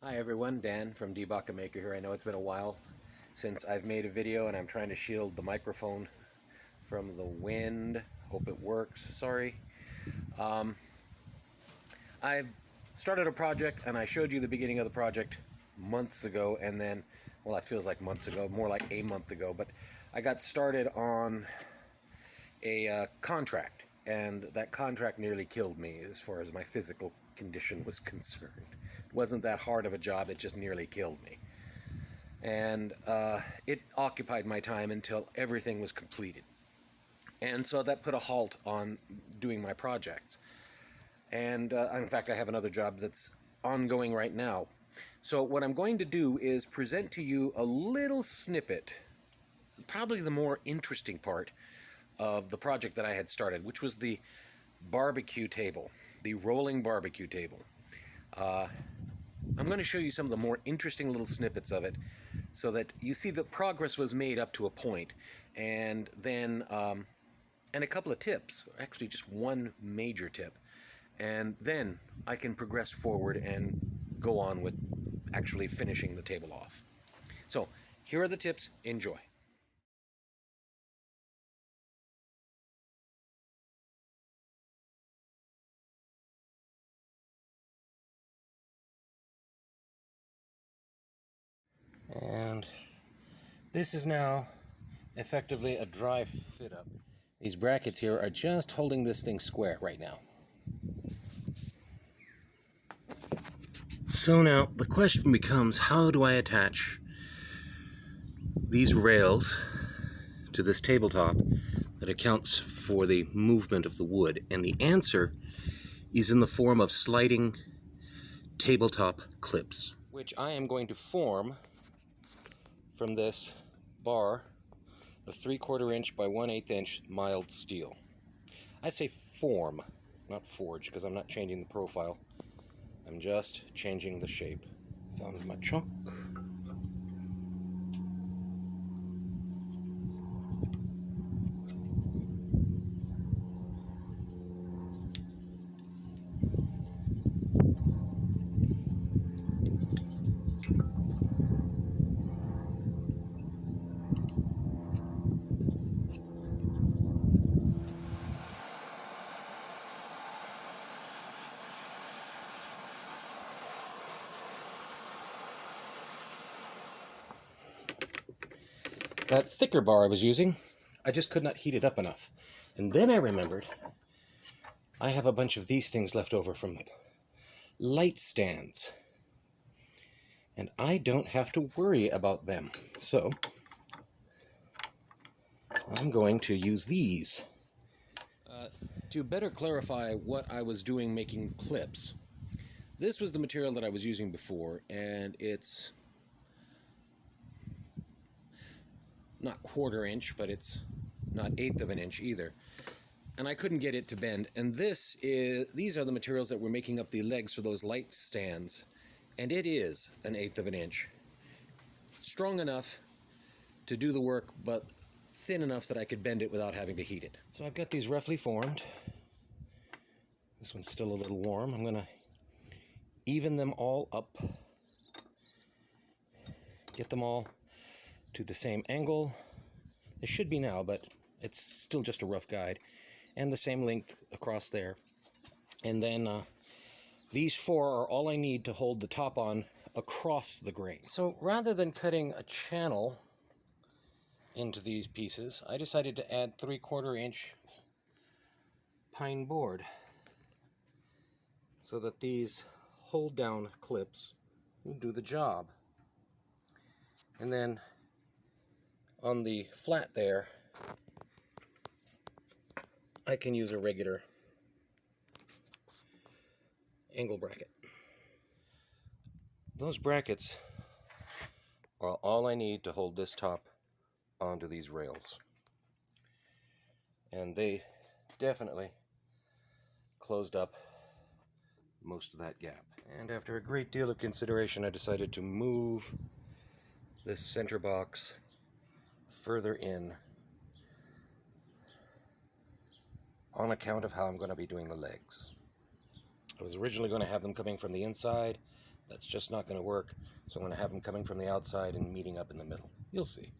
Hi everyone, Dan from DBaca Maker here. I know it's been a while since I've made a video and I'm trying to shield the microphone from the wind. Hope it works. Sorry. I started a project and I showed you the beginning of the project months ago, and then, well, it feels like months ago, more like a month ago, but I got started on a contract, and that contract nearly killed me as far as my physical condition was concerned. It wasn't that hard of a job, it just nearly killed me. And it occupied my time until everything was completed. And so that put a halt on doing my projects. And in fact, I have another job that's ongoing right now. So what I'm going to do is present to you a little snippet, probably the more interesting part of the project that I had started, which was the barbecue table, the rolling barbecue table. I'm going to show you some of the more interesting little snippets of it so that you see that progress was made up to a point, and then and a couple of tips, actually just one major tip, and then I can progress forward and go on with actually finishing the table off. So here are the tips. Enjoy. And this is now effectively a dry fit up. These brackets here are just holding this thing square right now. So now the question becomes, how do I attach these rails to this tabletop that accounts for the movement of the wood? And the answer is in the form of sliding tabletop clips, which I am going to form from this bar of 3/4 inch by 1/8 inch mild steel. I say form, not forge, because I'm not changing the profile. I'm just changing the shape. Found my chalk. That thicker bar I was using, I just could not heat it up enough. And then I remembered I have a bunch of these things left over from light stands, and I don't have to worry about them. So I'm going to use these. To better clarify what I was doing making clips, this was the material that I was using before, and it's not 1/4 inch, but it's not 1/8 of an inch either. And I couldn't get it to bend. And these are the materials that were making up the legs for those light stands. And it is an 1/8 of an inch. Strong enough to do the work, but thin enough that I could bend it without having to heat it. So I've got these roughly formed. This one's still a little warm. I'm going to even them all up. Get them all to the same angle. It should be now, but it's still just a rough guide. And the same length across there. And then these 4 are all I need to hold the top on across the grain. So rather than cutting a channel into these pieces, I decided to add 3/4 inch pine board so that these hold down clips will do the job. And then on the flat there, I can use a regular angle bracket. Those brackets are all I need to hold this top onto these rails. And they definitely closed up most of that gap. And after a great deal of consideration, I decided to move this center box further in on account of how I'm going to be doing the legs. I was originally going to have them coming from the inside, That's just not going to work. So I'm going to have them coming from the outside and meeting up in the middle. You'll see.